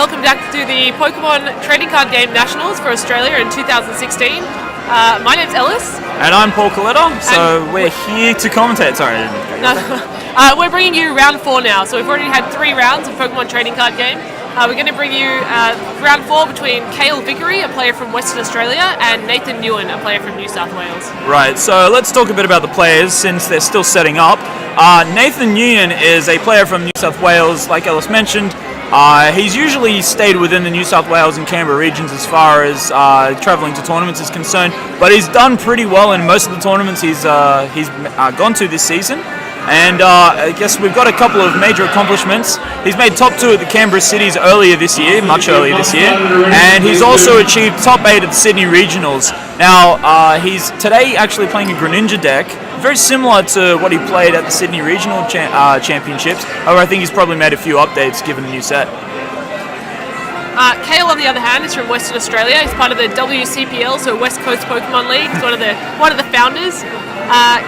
welcome back to the Pokemon Trading Card Game Nationals for Australia in 2016. My name's Ellis. And I'm Paul Coletta, so we're here to commentate. Sorry, we're bringing you round 4 now, so we've already had 3 rounds of Pokemon Trading Card Game. We're going to bring you round 4 between Cale V, a player from Western Australia, and Nathan Nguyen, a player from New South Wales. Right, so let's talk a bit about the players since they're still setting up. Nathan Nguyen is a player from New South Wales, like Ellis mentioned. He's usually stayed within the New South Wales and Canberra regions as far as travelling to tournaments is concerned, but he's done pretty well in most of the tournaments he's gone to this season. And I guess we've got a couple of major accomplishments. He's made top 2 at the Canberra Cities much earlier this year, and he's also achieved top 8 at the Sydney Regionals. Now, he's today actually playing a Greninja deck, very similar to what he played at the Sydney Regional Championships. However, I think he's probably made a few updates given the new set. Cale, on the other hand, is from Western Australia. He's part of the WCPL, so West Coast Pokemon League. He's one of the founders.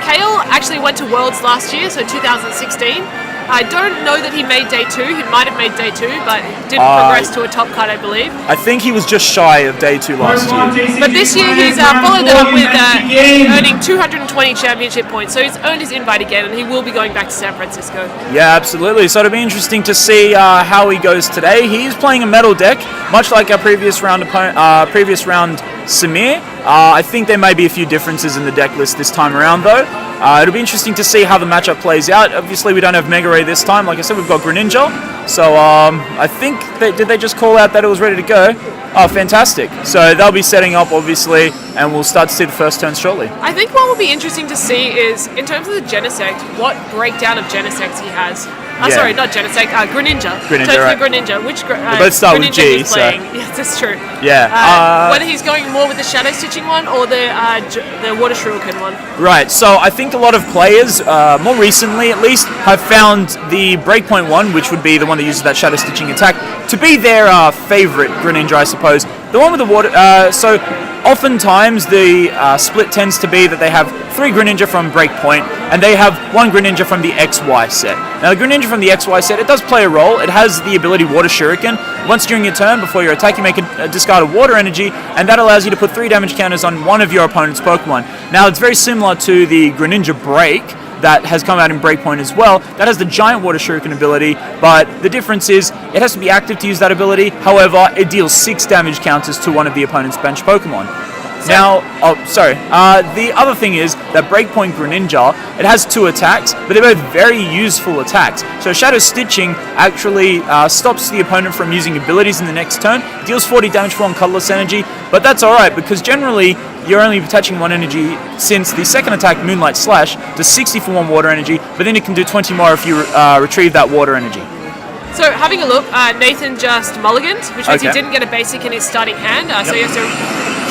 Cale actually went to Worlds last year, so 2016. I don't know that he made day 2. He might have made day 2, but didn't progress to a top card, I believe. I think he was just shy of day 2 last year. But this year he's followed that up with earning 220 championship points. So he's earned his invite again, and he will be going back to San Francisco. Yeah, absolutely. So it'll be interesting to see how he goes today. He is playing a metal deck, much like our previous round Samir. I think there may be a few differences in the deck list this time around, though. It'll be interesting to see how the matchup plays out. Obviously, we don't have Mega Ray this time. Like I said, we've got Greninja. So I think did they just call out that it was ready to go? Oh, fantastic. So they'll be setting up, obviously, and we'll start to see the first turn shortly. I think what will be interesting to see is, in terms of the Genesect, what breakdown of Genesects he has. Sorry, not Genesect, Greninja. Greninja, right. Greninja. Which let's start with G, he's playing. Yes, that's true. Yeah. Whether he's going more with the Shadow Stitching one or the Water Shuriken one. Right, so I think a lot of players, more recently at least, have found the Breakpoint one, which would be the one that uses that Shadow Stitching attack, to be their favourite Greninja, I suppose. The one with the water, so oftentimes the split tends to be that they have 3 Greninja from Breakpoint, and they have 1 Greninja from the XY set. Now the Greninja from the XY set, it does play a role. It has the ability Water Shuriken. Once during your turn, before your attack, you make a discard of water energy, and that allows you to put 3 damage counters on one of your opponent's Pokemon. Now it's very similar to the Greninja Break that has come out in Breakpoint as well. That has the giant Water Shuriken ability, but the difference is it has to be active to use that ability. However, it deals 6 damage counters to one of the opponent's bench Pokemon. The other thing is that Breakpoint Greninja, it has 2 attacks, but they're both very useful attacks. So Shadow Stitching actually stops the opponent from using abilities in the next turn, deals 40 damage for 1 colorless energy, but that's alright because generally you're only attaching 1 energy, since the second attack, Moonlight Slash, does 60 for 1 water energy, but then you can do 20 more if you retrieve that water energy. So having a look, Nathan just mulliganed, which means he didn't get a basic in his starting hand, so he has to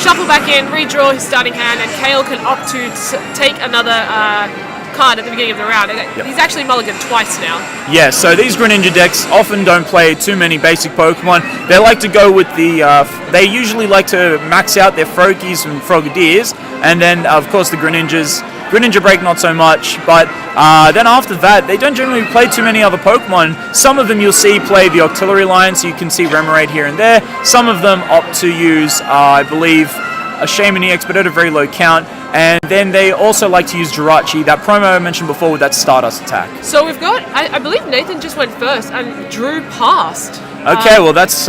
shuffle back in, redraw his starting hand, and Cale can opt to take another card at the beginning of the round. He's actually mulliganed twice now. Yeah, so these Greninja decks often don't play too many basic Pokemon. They like to go with they usually like to max out their Froakies and Frogadiers, and then of course the Greninjas. Greninja Break not so much, but then after that, they don't generally play too many other Pokemon. Some of them you'll see play the Octillery line, so you can see Remoraid here and there. Some of them opt to use, I believe, a Shaman EX, but at a very low count. And then they also like to use Jirachi, that promo I mentioned before with that Stardust attack. So we've got, I believe Nathan just went first and drew past. Okay, well that's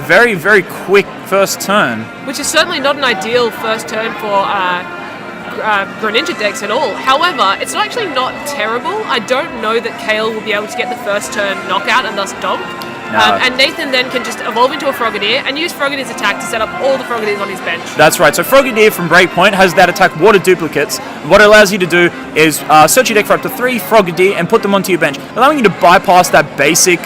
very, very quick first turn. Which is certainly not an ideal first turn for Greninja decks at all. However, it's actually not terrible. I don't know that Cale will be able to get the first turn knockout and thus donk. No. And Nathan then can just evolve into a Frogadier and use Frogadier's attack to set up all the Frogadiers on his bench. That's right. So Frogadier from Breakpoint has that attack Water Duplicates. What it allows you to do is search your deck for up to 3 Frogadier and put them onto your bench, allowing you to bypass that basic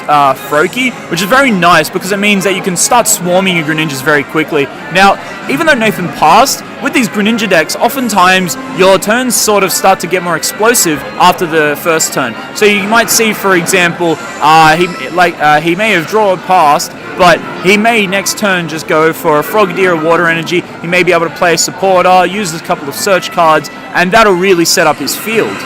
Froakie, which is very nice because it means that you can start swarming your Greninjas very quickly. Now, even though Nathan passed, with these Greninja decks, oftentimes your turns sort of start to get more explosive after the first turn. So you might see, for example, he may have drawn past, but he may next turn just go for a Frogadier or Water Energy. He may be able to play a supporter, use a couple of search cards, and that'll really set up his field.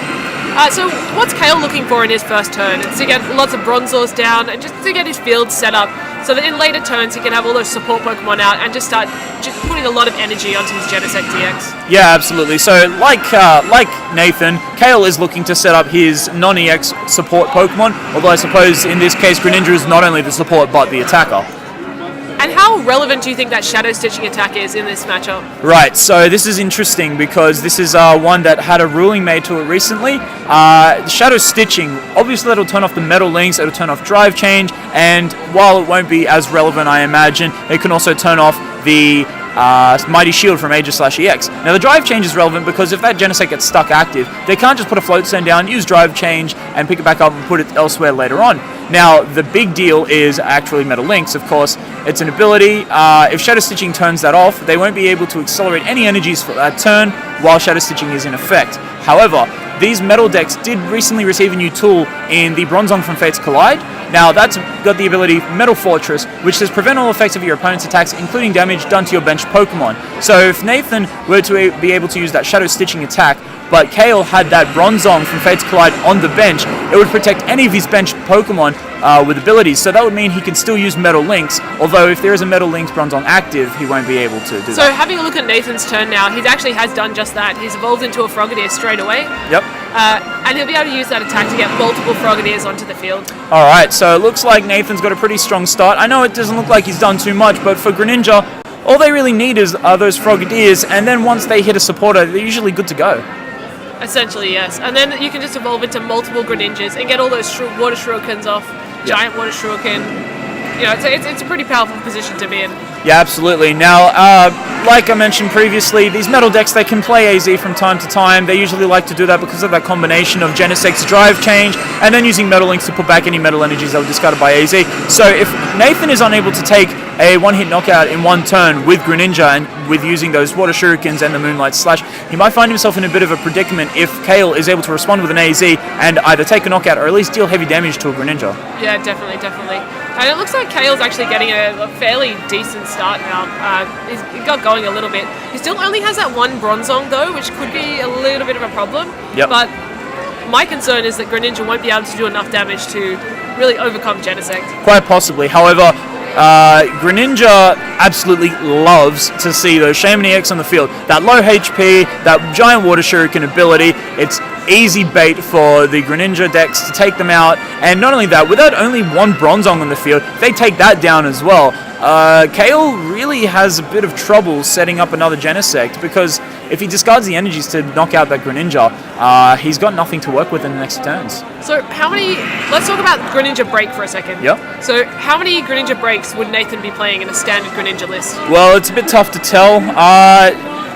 So what's Cale looking for in his first turn? It's to get lots of Bronzors down and just to get his field set up so that in later turns he can have all those support Pokemon out and just start putting a lot of energy onto his Genesect EX. Yeah, absolutely. So like Nathan, Cale is looking to set up his non-EX support Pokemon, although I suppose in this case Greninja is not only the support but the attacker. And how relevant do you think that Shadow Stitching attack is in this matchup? Right, so this is interesting because this is one that had a ruling made to it recently. Shadow Stitching, obviously it'll turn off the Metal Links, it'll turn off Drive Change, and while it won't be as relevant, I imagine, it can also turn off the Mighty Shield from Aegis/EX. Now the Drive Change is relevant because if that Genesect gets stuck active, they can't just put a Float Stone down, use Drive Change, and pick it back up and put it elsewhere later on. Now the big deal is actually Metal Links, of course. It's an ability. If Shadow Stitching turns that off, they won't be able to accelerate any energies for that turn while Shadow Stitching is in effect. However, these Metal decks did recently receive a new tool in the Bronzong from Fates Collide. Now that's got the ability Metal Fortress, which says prevent all effects of your opponent's attacks, including damage done to your bench Pokemon. So if Nathan were to be able to use that Shadow Stitching attack, but Cale had that Bronzong from Fates Collide on the bench, it would protect any of his bench Pokemon with abilities. So that would mean he can still use Metal Links, although if there is a Metal Links Bronzong active, he won't be able to do that. So having a look at Nathan's turn now, he actually has done just that. He's evolved into a Frogadier straight away. Yep. And he'll be able to use that attack to get multiple Frogadiers onto the field. Alright, so it looks like Nathan's got a pretty strong start. I know it doesn't look like he's done too much, but for Greninja, all they really need are those Frogadiers, and then once they hit a supporter, they're usually good to go. Essentially, yes. And then you can just evolve into multiple Greninjas and get all those Water Shurikens off. Giant Water Shuriken. You know, it's a pretty powerful position to be in. Yeah, absolutely. Now, like I mentioned previously, these Metal decks, they can play AZ from time to time. They usually like to do that because of that combination of Genesect's Drive Change and then using Metal Links to put back any Metal Energies that were discarded by AZ. So if Nathan is unable to take a one-hit knockout in one turn with Greninja and with using those Water Shurikens and the Moonlight Slash, he might find himself in a bit of a predicament if Cale is able to respond with an AZ and either take a knockout or at least deal heavy damage to a Greninja. Yeah, definitely. And it looks like Cale's actually getting a fairly decent start now. He got going a little bit. He still only has that one Bronzong though, which could be a little bit of a problem. Yep. But my concern is that Greninja won't be able to do enough damage to really overcome Genesect. Quite possibly. However, Greninja absolutely loves to see those Shaman EX on the field. That low HP, that giant Water Shuriken ability, it's easy bait for the Greninja decks to take them out. And not only that, without only one Bronzong on the field, they take that down as well. Cale really has a bit of trouble setting up another Genesect because if he discards the energies to knock out that Greninja, he's got nothing to work with in the next turns. So let's talk about Greninja Break for a second. Yep. So how many Greninja Breaks would Nathan be playing in a standard Greninja list? Well, it's a bit tough to tell.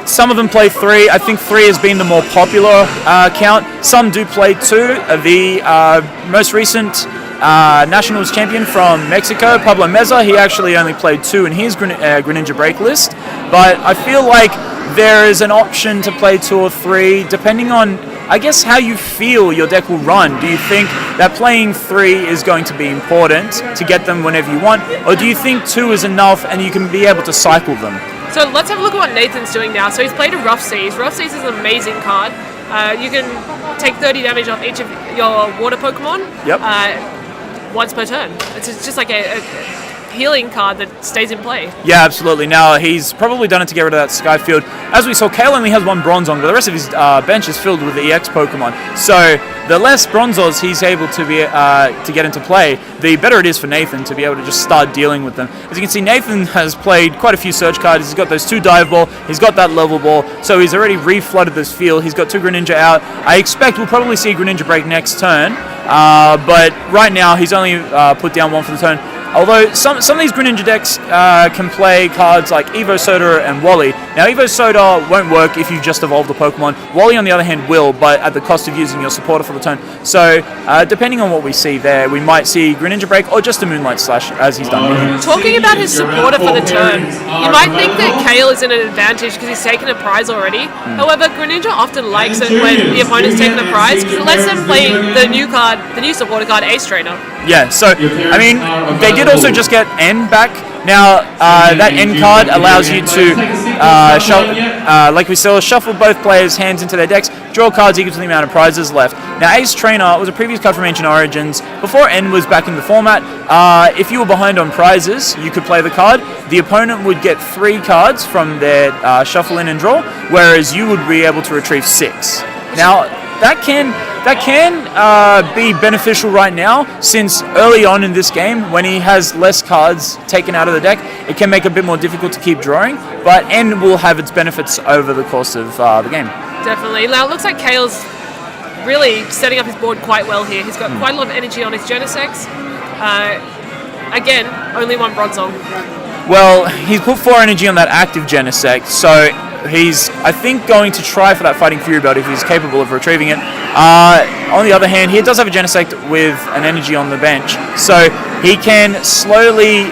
Some of them play 3. I think 3 has been the more popular count. Some do play 2. The most recent Nationals champion from Mexico, Pablo Meza, he actually only played 2 in his Greninja Break list. But I feel like there is an option to play 2 or 3, depending on, I guess, how you feel your deck will run. Do you think that playing 3 is going to be important to get them whenever you want? Or do you think 2 is enough and you can be able to cycle them? So let's have a look at what Nathan's doing now. So he's played a Rough Seas. Rough Seas is an amazing card. You can take 30 damage off each of your water Pokemon. Yep. Once per turn. It's just like a healing card that stays in play. Yeah, absolutely. Now, he's probably done it to get rid of that Skyfield. As we saw, Cale only has one Bronzong, but the rest of his bench is filled with the EX Pokemon. So the less Bronzors he's able to be to get into play, the better it is for Nathan to be able to just start dealing with them. As you can see, Nathan has played quite a few Search cards. He's got those 2 Dive Ball, he's got that Level Ball, so he's already re-flooded this field. He's got 2 Greninja out. I expect we'll probably see Greninja Break next turn, but right now he's only put down 1 for the turn. Although some of these Greninja decks can play cards like Evo Soda and Wally. Now, Evo Soda won't work if you just evolved a Pokemon. Wally, on the other hand, will, but at the cost of using your supporter for the turn. So, depending on what we see there, we might see Greninja Break or just a Moonlight Slash, as he's done here. Talking about his supporter for the turn, you might think that Cale is in an advantage because he's taken a prize already. However, Greninja often likes it when the opponent's taken a prize because it lets them play the new supporter card, Ace Trainer. Yeah, so, I mean, they did also just get N back. Now, that N card allows you to like we saw, shuffle both players' hands into their decks, draw cards equal to the amount of prizes left. Now, Ace Trainer was a previous card from Ancient Origins. Before N was back in the format, if you were behind on prizes, you could play the card. The opponent would get 3 cards from their shuffle in and draw, whereas you would be able to retrieve 6. Now, that can be beneficial right now, since early on in this game, when he has less cards taken out of the deck, it can make it a bit more difficult to keep drawing, but N will have its benefits over the course of the game. Definitely. Now, it looks like Cale's really setting up his board quite well here. He's got quite a lot of energy on his Genesects. Again, only 1 Bronzong. Well, he's put 4 energy on that active Genesect, so he's, I think, going to try for that Fighting Fury Belt if he's capable of retrieving it. On the other hand, he does have a Genesect with an energy on the bench, so he can slowly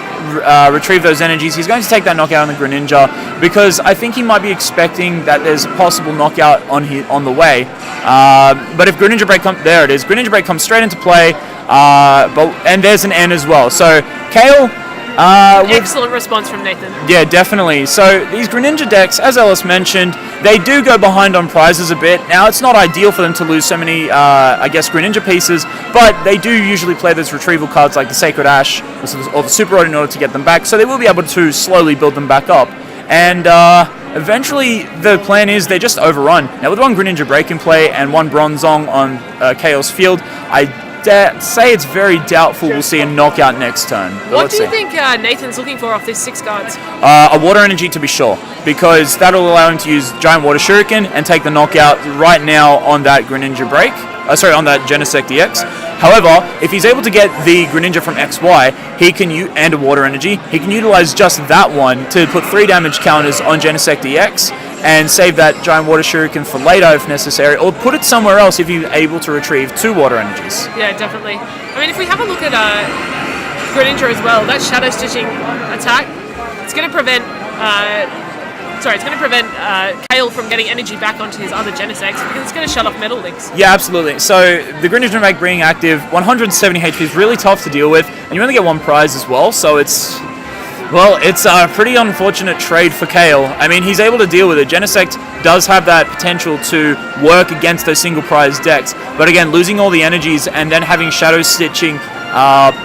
retrieve those energies. He's going to take that knockout on the Greninja, because I think he might be expecting that there's a possible knockout on the way. But if Greninja Break comes, there it is. Greninja Break comes straight into play, and there's an N as well. So Cale. Excellent response from Nathan. Yeah, definitely. So these Greninja decks, as Ellis mentioned, they do go behind on prizes a bit. Now, it's not ideal for them to lose so many, I guess, Greninja pieces, but they do usually play those retrieval cards like the Sacred Ash or the Super Rod in order to get them back, so they will be able to slowly build them back up. And eventually, the plan is they just overrun. Now, with 1 Greninja Break in play and 1 Bronzong on Cale's field, I say it's very doubtful we'll see a knockout next turn. What do you think Nathan's looking for off these 6 cards? A Water Energy, to be sure, because that'll allow him to use Giant Water Shuriken and take the knockout right now on that Greninja Break. On that Genesect EX. However, if he's able to get the Greninja from XY, he can and a Water Energy, he can utilize just that one to put 3 damage counters on Genesect EX and save that Giant Water Shuriken for later if necessary, or put it somewhere else if you're able to retrieve 2 Water Energies. Yeah, definitely. I mean, if we have a look at Greninja as well, that Shadow Stitching attack, it's going to prevent Cale from getting energy back onto his other Genesects, because it's going to shut off Metal Links. Yeah, absolutely. So the Greninja Break being active, 170 HP is really tough to deal with, and you only get 1 prize as well, so it's a pretty unfortunate trade for Cale. I mean, he's able to deal with it. Genesect does have that potential to work against those single prize decks, but again, losing all the energies and then having Shadow Stitching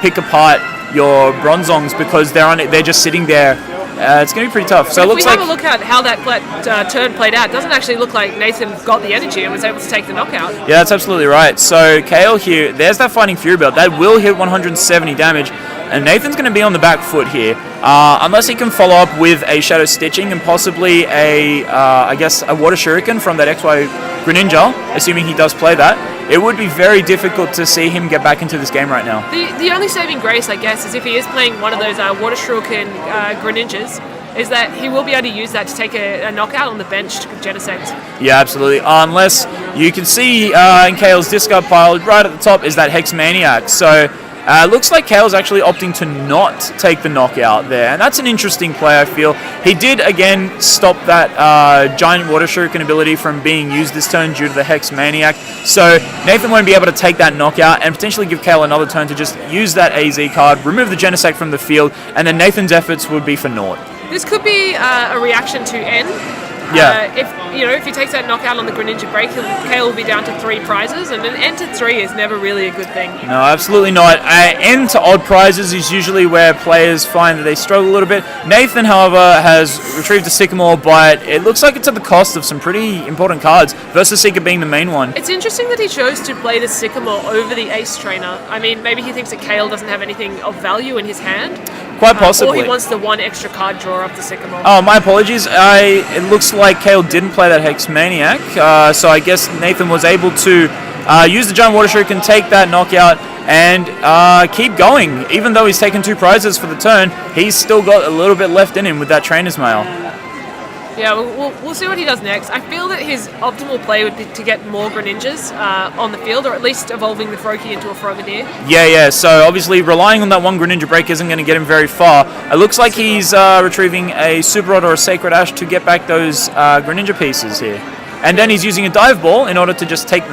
pick apart your Bronzongs because they're just sitting there. It's going to be pretty tough. So if we have a look at how that turn played out, it doesn't actually look like Nathan got the energy and was able to take the knockout. Yeah, that's absolutely right. So Cale here, there's that Fighting Fury Belt. That will hit 170 damage. And Nathan's going to be on the back foot here, unless he can follow up with a Shadow Stitching and possibly a Water Shuriken from that XY Greninja, assuming he does play that. It would be very difficult to see him get back into this game right now. The only saving grace, I guess, is if he is playing one of those Water Shuriken Greninjas, is that he will be able to use that to take a knockout on the bench to Genesect. Yeah, absolutely. Unless you can see in Cale's discard pile, right at the top is that Hex Maniac. So looks like Cale's actually opting to not take the knockout there, and that's an interesting play, I feel. He did, again, stop that Giant Water Shuriken ability from being used this turn due to the Hex Maniac, so Nathan won't be able to take that knockout and potentially give Cale another turn to just use that AZ card, remove the Genesect from the field, and then Nathan's efforts would be for naught. This could be a reaction to N. Yeah. If he takes that knockout on the Greninja Break, Cale will be down to 3 prizes, and an N to 3 is never really a good thing. No, absolutely not. N to odd prizes is usually where players find that they struggle a little bit. Nathan, however, has retrieved a Sycamore, but it looks like it's at the cost of some pretty important cards, versus Seeker being the main one. It's interesting that he chose to play the Sycamore over the Ace Trainer. I mean, maybe he thinks that Cale doesn't have anything of value in his hand. Quite possibly. Or he wants the 1 extra card draw of the Sycamore. Oh, my apologies. It looks like Cale didn't play that Hex Maniac, so I guess Nathan was able to use the Giant Water Shuriken, take that knockout, and keep going. Even though he's taken 2 prizes for the turn, he's still got a little bit left in him with that Trainer's Mail. Yeah, we'll see what he does next. I feel that his optimal play would be to get more Greninjas on the field, or at least evolving the Froakie into a Frogadier. Yeah, so obviously relying on that 1 Greninja Break isn't going to get him very far. It looks like he's retrieving a Super Rod or a Sacred Ash to get back those Greninja pieces here. And then he's using a Dive Ball in order to just take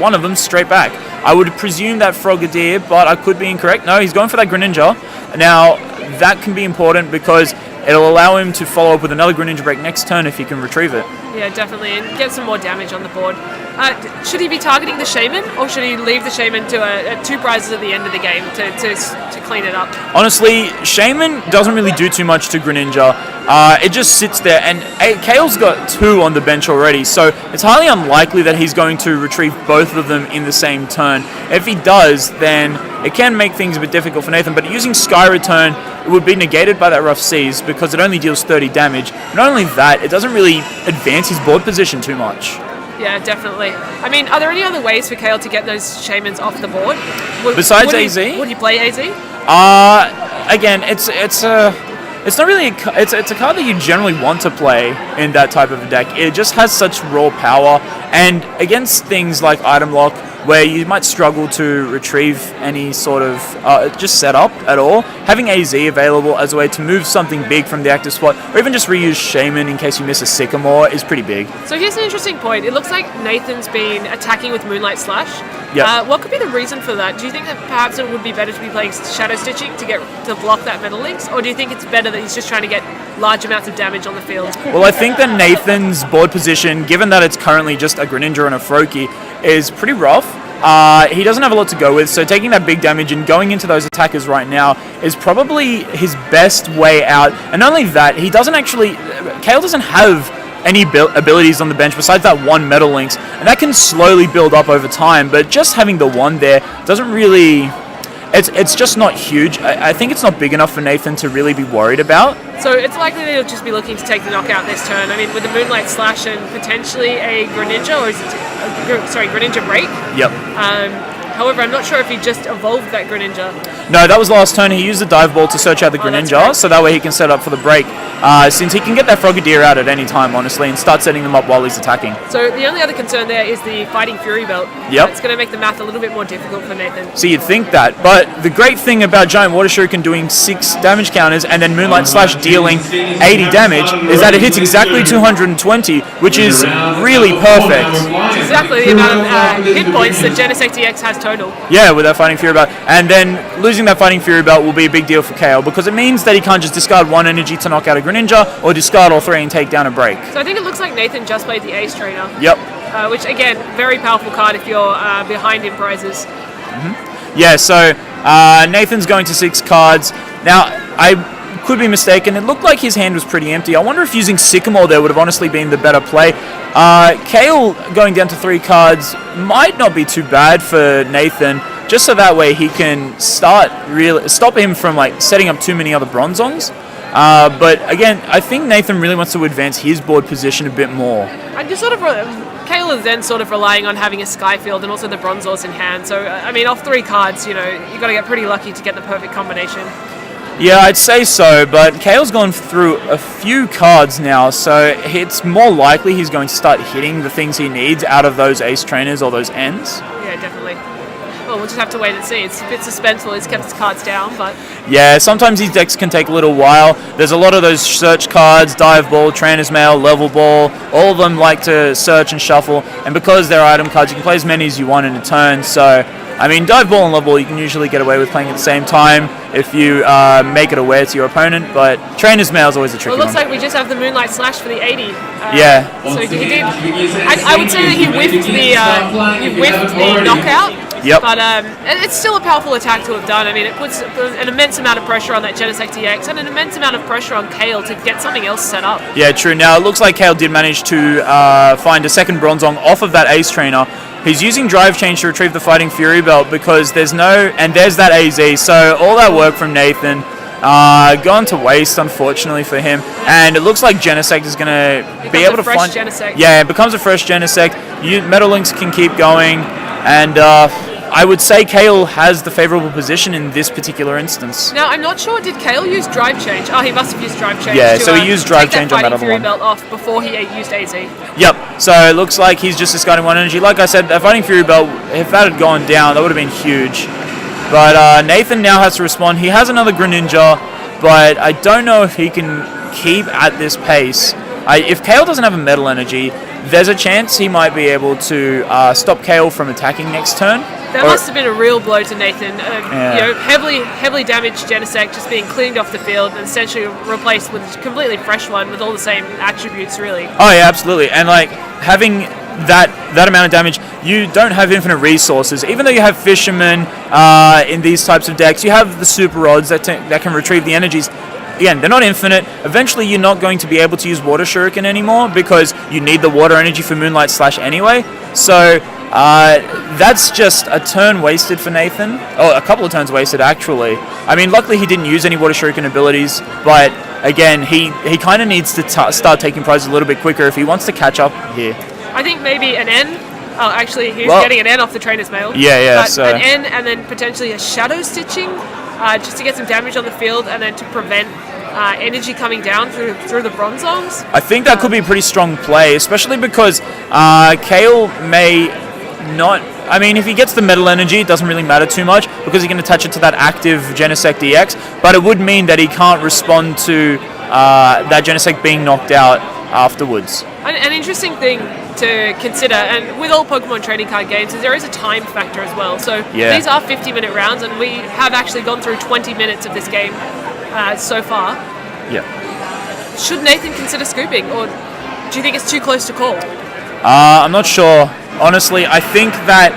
one of them straight back. I would presume that Frogadier, but I could be incorrect. No, he's going for that Greninja. Now, that can be important because it'll allow him to follow up with another Greninja break next turn if he can retrieve it. Yeah, definitely, and get some more damage on the board. Should he be targeting the Shaman, or should he leave the Shaman to 2 prizes at the end of the game to clean it up? Honestly, Shaman doesn't really do too much to Greninja. It just sits there, and Cale's got 2 on the bench already, so it's highly unlikely that he's going to retrieve both of them in the same turn. If he does, then it can make things a bit difficult for Nathan, but using Sky Return, it would be negated by that Rough Seas because it only deals 30 damage. Not only that, it doesn't really advance his board position too much. Yeah, definitely. I mean, are there any other ways for Cale to get those Shamans off the board? Besides AZ? Would he play AZ? Again, it's not really it's a card that you generally want to play in that type of a deck. It just has such raw power, and against things like Item Lock, where you might struggle to retrieve any sort of just setup at all, having AZ available as a way to move something big from the active spot, or even just reuse Shaman in case you miss a Sycamore, is pretty big. So here's an interesting point. It looks like Nathan's been attacking with Moonlight Slash. Yep. What could be the reason for that? Do you think that perhaps it would be better to be playing Shadow Stitching to block that Metal Links, or do you think it's better that he's just trying to get large amounts of damage on the field? Well, I think that Nathan's board position, given that it's currently just a Greninja and a Froakie, is pretty rough. He doesn't have a lot to go with, so taking that big damage and going into those attackers right now is probably his best way out. And not only that, Cale doesn't have any abilities on the bench besides that 1 Metal Links, and that can slowly build up over time, but just having the 1 there doesn't really... It's just not huge. I think it's not big enough for Nathan to really be worried about. So it's likely that he'll just be looking to take the knockout this turn. I mean, with the Moonlight Slash and potentially a Greninja, or is it... Greninja Break? Yep. However, I'm not sure if he just evolved that Greninja. No, that was last turn. He used the Dive Ball to search out the Greninja, so that way he can set up for the break. Since he can get that Frogadier out at any time, honestly, and start setting them up while he's attacking. So the only other concern there is the Fighting Fury Belt. Yep. It's going to make the math a little bit more difficult for Nathan. So you'd think that, but the great thing about Giant Water Shuriken doing 6 damage counters and then Moonlight Slash dealing 80 damage is that it hits exactly 220, which is really perfect. It's exactly the amount of hit points that Genesect EX has total. Yeah, with that Fighting Fury Belt. And then losing that Fighting Fury Belt will be a big deal for Cale because it means that he can't just discard 1 energy to knock out a Greninja or discard all 3 and take down a break. So I think it looks like Nathan just played the Ace Trainer. Yep. Which, again, very powerful card if you're behind in prizes. Mm-hmm. Yeah, so Nathan's going to 6 cards. Now, I could be mistaken. It looked like his hand was pretty empty. I wonder if using Sycamore there would have honestly been the better play. Cale going down to 3 cards might not be too bad for Nathan, just so that way he can stop him from setting up too many other Bronzongs. But again, I think Nathan really wants to advance his board position a bit more. And just Cale is then sort of relying on having a Skyfield and also the Bronzors in hand. So, I mean, off 3 cards, you've got to get pretty lucky to get the perfect combination. Yeah, I'd say so, but Cale's gone through a few cards now, so it's more likely he's going to start hitting the things he needs out of those Ace Trainers or those ends. Yeah, definitely. Well, we'll just have to wait and see. It's a bit suspenseful. He's kept his cards down, but... Yeah, sometimes these decks can take a little while. There's a lot of those search cards, Dive Ball, Trainer's Mail, Level Ball. All of them like to search and shuffle, and because they're item cards, you can play as many as you want in a turn, so... I mean, Dive Ball and Level Ball you can usually get away with playing at the same time if you make it aware to your opponent, but Trainer's Mail is always a tricky one. Well, it looks like we just have the Moonlight Slash for the 80. Yeah. So he did... I would say that he whiffed the knockout. Yep. But it's still a powerful attack to have done. I mean, it puts an immense amount of pressure on that Genesect EX and an immense amount of pressure on Cale to get something else set up. Yeah, true. Now, it looks like Cale did manage to find a second Bronzong off of that Ace Trainer. He's using Drive Change to retrieve the Fighting Fury Belt because there's there's that AZ. So all that work from Nathan gone to waste, unfortunately for him. And it looks like Genesect is going to be able to find... Genesect. Yeah, it becomes a fresh Genesect. Metal Links can keep going. And I would say Cale has the favourable position in this particular instance. Now, I'm not sure, did Cale use Drive Change? Oh, he must have used Drive Change. Yeah, so he used Drive Change on that other Fury one. Belt off before he used AZ. Yep, so it looks like he's just discarding 1 energy. Like I said, that Fighting Fury Belt, if that had gone down, that would have been huge. But Nathan now has to respond. He has another Greninja, but I don't know if he can keep at this pace. If Cale doesn't have a Metal Energy, there's a chance he might be able to stop Cale from attacking next turn. That must have been a real blow to Nathan. Heavily damaged Genesect just being cleaned off the field and essentially replaced with a completely fresh one with all the same attributes, really. Oh yeah, absolutely. And like having that amount of damage, you don't have infinite resources. Even though you have Fisherman in these types of decks, you have the Super Rods that can retrieve the energies. Again, they're not infinite. Eventually, you're not going to be able to use Water Shuriken anymore because you need the water energy for Moonlight Slash anyway. So that's just a turn wasted for Nathan. Oh, a couple of turns wasted, actually. I mean, luckily he didn't use any Water Shuriken abilities, but again, he kind of needs to start taking prizes a little bit quicker if he wants to catch up here. I think maybe an N. Oh, actually, he's getting an N off the Trainer's Mail. Yeah, but so... an N and then potentially a Shadow Stitching, just to get some damage on the field and then to prevent energy coming down through the Bronzongs. I think that could be a pretty strong play, especially because Cale may not... I mean, if he gets the Metal Energy, it doesn't really matter too much because he can attach it to that active Genesect EX, but it would mean that he can't respond to that Genesect being knocked out afterwards. An interesting thing to consider, and with all Pokemon trading card games, is there is a time factor as well. So these are 50-minute rounds, and we have actually gone through 20 minutes of this game so far. Yeah. Should Nathan consider scooping, or do you think it's too close to call? I'm not sure. Honestly, I think that...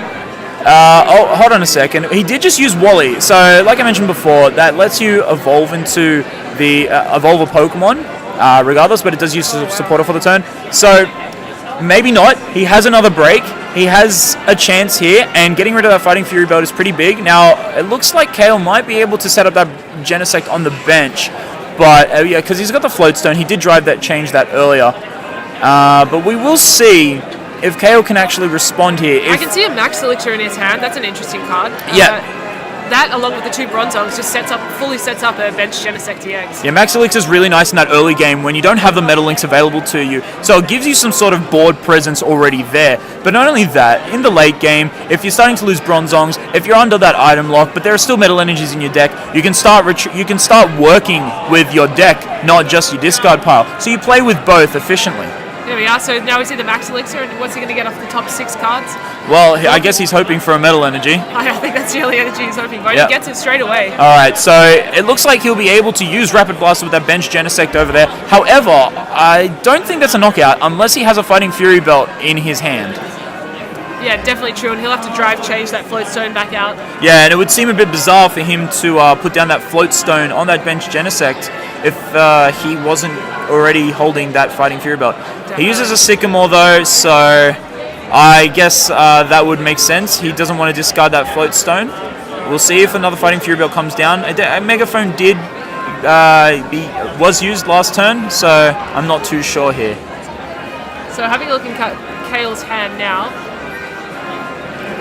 hold on a second. He did just use Wally. So, like I mentioned before, that lets you evolve into the evolve a Pokemon, regardless, but it does use supporter for the turn. So, maybe not. He has another break. He has a chance here, and getting rid of that Fighting Fury belt is pretty big. Now, it looks like Cale might be able to set up that Genesect on the bench, but yeah, because he's got the Float Stone. He did change that earlier. But we will see if Cale can actually respond here. I can see a Max Elixir in his hand. That's an interesting card. Yeah. That, along with the two Bronzongs, just fully sets up a bench Genesect EX. Yeah, Max Elixir is really nice in that early game when you don't have the Metal Links available to you. So it gives you some sort of board presence already there. But not only that, in the late game, if you're starting to lose Bronzongs, if you're under that item lock, but there are still Metal Energies in your deck, you can start working with your deck, not just your discard pile. So you play with both efficiently. There we are. So now we see the Max Elixir, and what's he going to get off the top 6 cards? Well, I guess he's hoping for a Metal Energy. I think that's the only energy he's hoping for. Yep. He gets it straight away. Alright, so it looks like he'll be able to use Rapid Blast with that bench Genesect over there. However, I don't think that's a knockout unless he has a Fighting Fury belt in his hand. Yeah, definitely true, and he'll have to change that Float Stone back out. Yeah, and it would seem a bit bizarre for him to put down that Float Stone on that bench Genesect if he wasn't already holding that Fighting Fury belt. Definitely. He uses a Sycamore though, so I guess that would make sense. He doesn't want to discard that Float Stone. We'll see if another Fighting Fury belt comes down. A Megaphone was used last turn, so I'm not too sure here. So having a look at Cale's hand now,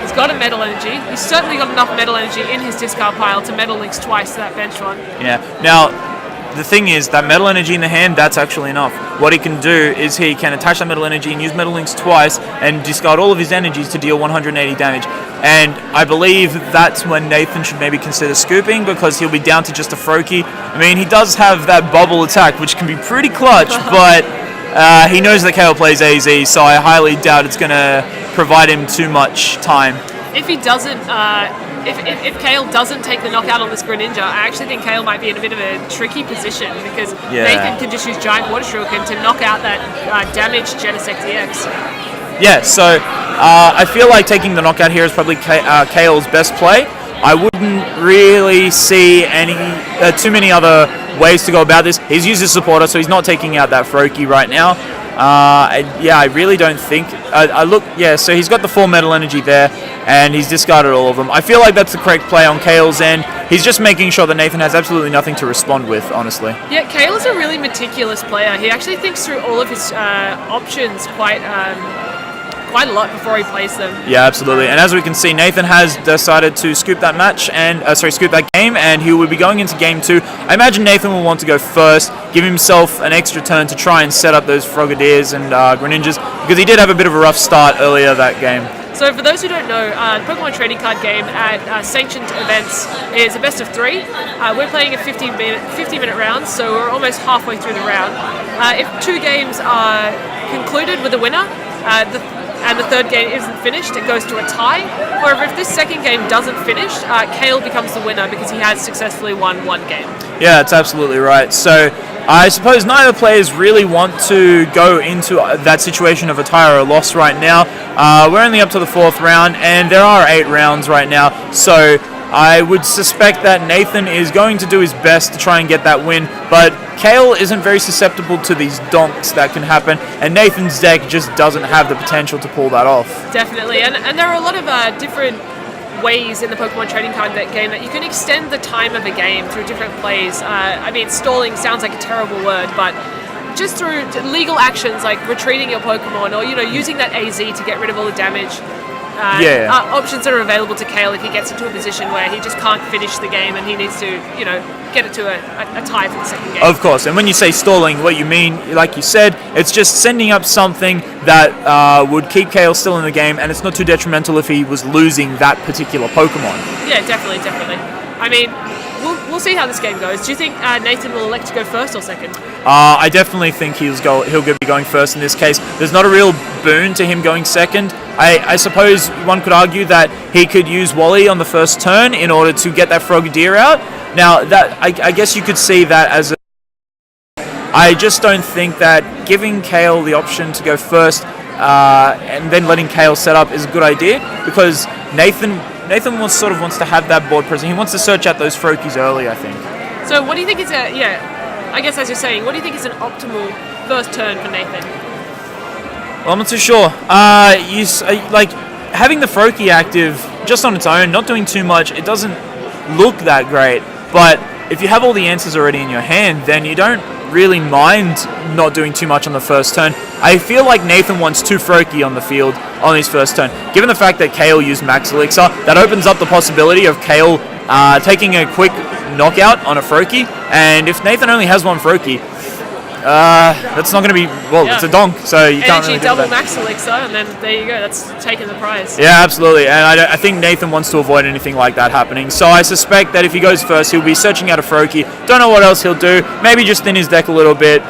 he's got a Metal Energy. He's certainly got enough Metal Energy in his discard pile to Metal Links twice to that bench one. Yeah. Now, the thing is, that Metal Energy in the hand, that's actually enough. What he can do is he can attach that Metal Energy and use Metal Links twice and discard all of his energies to deal 180 damage. And I believe that's when Nathan should maybe consider scooping because he'll be down to just a Froakie. I mean, he does have that Bubble attack, which can be pretty clutch, but he knows that Cale plays AZ, so I highly doubt it's going to provide him too much time. If he doesn't, if Cale doesn't take the knockout on this Greninja, I actually think Cale might be in a bit of a tricky position because Nathan can just use Giant Water Shuriken to knock out that damaged Genesect EX. Yeah, so I feel like taking the knockout here is probably Cale's best play. I wouldn't really see too many other ways to go about this. He's used his supporter, so he's not taking out that Froakie right now. I really don't think... so he's got the 4 Metal Energy there, and he's discarded all of them. I feel like that's the correct play on Cale's end. He's just making sure that Nathan has absolutely nothing to respond with, honestly. Yeah, Cale is a really meticulous player. He actually thinks through all of his options quite a lot before he plays them. Yeah, absolutely. And as we can see, Nathan has decided to scoop that match and scoop that game, and he will be going into game 2. I imagine Nathan will want to go first, give himself an extra turn to try and set up those Frogadiers and Greninjas, because he did have a bit of a rough start earlier that game. So for those who don't know, the Pokemon trading card game at sanctioned events is a best of 3. We're playing a 50-minute round, so we're almost halfway through the round. If 2 games are concluded with a winner, and the third game isn't finished, it goes to a tie. However, if this second game doesn't finish, Cale becomes the winner because he has successfully won one game. Yeah, that's absolutely right. So I suppose neither players really want to go into that situation of a tie or a loss right now. We're only up to the 4th round, and there are 8 rounds right now. So I would suspect that Nathan is going to do his best to try and get that win, but Cale isn't very susceptible to these donks that can happen, and Nathan's deck just doesn't have the potential to pull that off. Definitely, and there are a lot of different ways in the Pokemon trading card game that you can extend the time of a game through different plays. I mean, stalling sounds like a terrible word, but just through legal actions like retreating your Pokemon or, using that AZ to get rid of all the damage. Options that are available to Cale if he gets into a position where he just can't finish the game and he needs to, get it to a tie for the second game. Of course, and when you say stalling, what you mean, like you said, it's just sending up something that would keep Cale still in the game, and it's not too detrimental if he was losing that particular Pokemon. Yeah, definitely. I mean, we'll see how this game goes. Do you think Nathan will elect to go first or second? I definitely think he'll be going first in this case. There's not a real boon to him going second. I suppose one could argue that he could use Wally on the first turn in order to get that Frogadier out. Now, that I guess you could see that as a... I just don't think that giving Cale the option to go first and then letting Cale set up is a good idea, because Nathan wants to have that board present. He wants to search out those Froakies early, I think. So what do you think is I guess as you're saying, what do you think is an optimal first turn for Nathan? Well, I'm not too sure. Like having the Froakie active just on its own, not doing too much, it doesn't look that great. But if you have all the answers already in your hand, then you don't really mind not doing too much on the first turn. I feel like Nathan wants 2 Froakie on the field on his first turn. Given the fact that Cale used Max Elixir, that opens up the possibility of Cale taking a quick knockout on a Froakie, and if Nathan only has 1 Froakie, that's not going to be, it's a donk, so you can't really do double that. Max Elixir, and then there you go, that's taking the prize. Yeah, absolutely, and I think Nathan wants to avoid anything like that happening, so I suspect that if he goes first, he'll be searching out a Froakie. Don't know what else he'll do, maybe just thin his deck a little bit,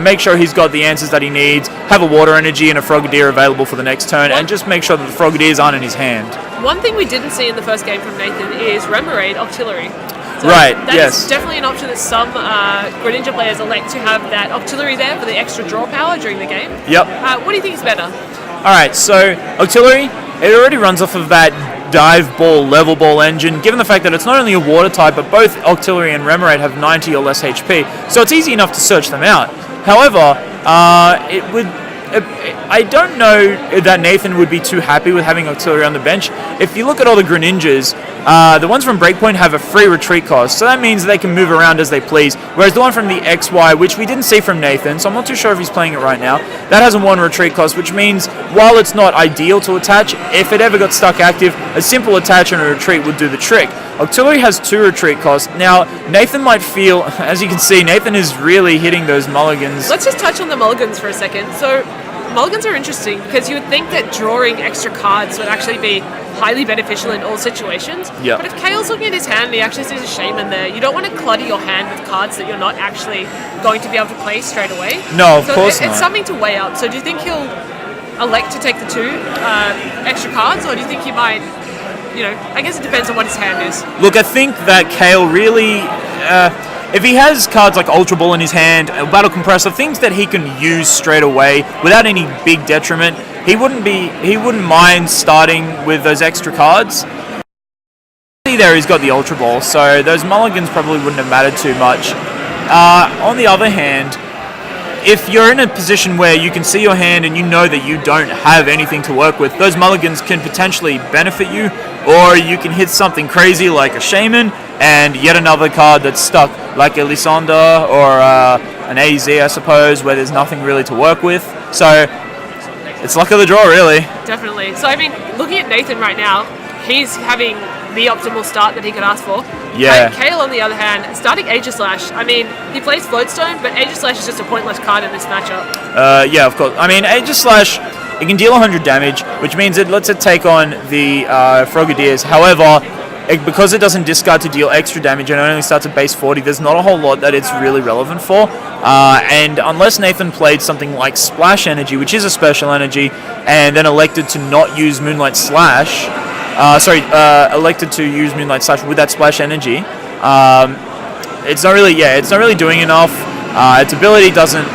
make sure he's got the answers that he needs, have a Water Energy and a Frogadier available for the next turn, and just make sure that the Frogadiers aren't in his hand. One thing we didn't see in the first game from Nathan is Remoraid Octillery. So right, that is definitely an option that some Greninja players elect to have that Octillery there for the extra draw power during the game. Yep. What do you think is better? Alright, so Octillery, it already runs off of that Dive Ball, Level Ball engine, given the fact that it's not only a water type, but both Octillery and Remoraid have 90 or less HP, so it's easy enough to search them out. However, I don't know that Nathan would be too happy with having Octillery on the bench. If you look at all the Greninjas, the ones from Breakpoint have a free retreat cost, so that means they can move around as they please, whereas the one from the XY, which we didn't see from Nathan, so I'm not too sure if he's playing it right now, that has a 1 retreat cost, which means while it's not ideal to attach, if it ever got stuck active, a simple attach and a retreat would do the trick. Octillery has 2 retreat costs. Now, Nathan might feel, as you can see, Nathan is really hitting those mulligans. Let's just touch on the mulligans for a second. So, mulligans are interesting because you would think that drawing extra cards would actually be highly beneficial in all situations. Yep. But if Cale's looking at his hand and he actually sees a Shaman there, you don't want to clutter your hand with cards that you're not actually going to be able to play straight away. No, of course not. It's something to weigh up. So do you think he'll elect to take the 2 extra cards, or do you think he might, I guess it depends on what his hand is. Look, I think that Cale really... if he has cards like Ultra Ball in his hand, Battle Compressor, things that he can use straight away without any big detriment, he wouldn't mind starting with those extra cards. See there, he's got the Ultra Ball, so those mulligans probably wouldn't have mattered too much. On the other hand, if you're in a position where you can see your hand and you know that you don't have anything to work with, those mulligans can potentially benefit you, or you can hit something crazy like a Shaman and yet another card that's stuck, like a Lysandre or an AZ, I suppose, where there's nothing really to work with. So it's luck of the draw, really. Definitely. So, I mean, looking at Nathan right now, he's having the optimal start that he could ask for. Yeah. Cale, on the other hand, starting Aegislash. I mean, he plays Floatstone, but Aegislash is just a pointless card in this matchup. Yeah, of course. I mean, Aegislash, it can deal 100 damage, which means it lets it take on the Frogadiers. However, because it doesn't discard to deal extra damage and it only starts at base 40, there's not a whole lot that it's really relevant for. and unless Nathan played something like Splash Energy, which is a special energy, and then elected to not use Moonlight Slash, elected to use Moonlight Slash with that Splash Energy, it's not really doing enough. Its ability doesn't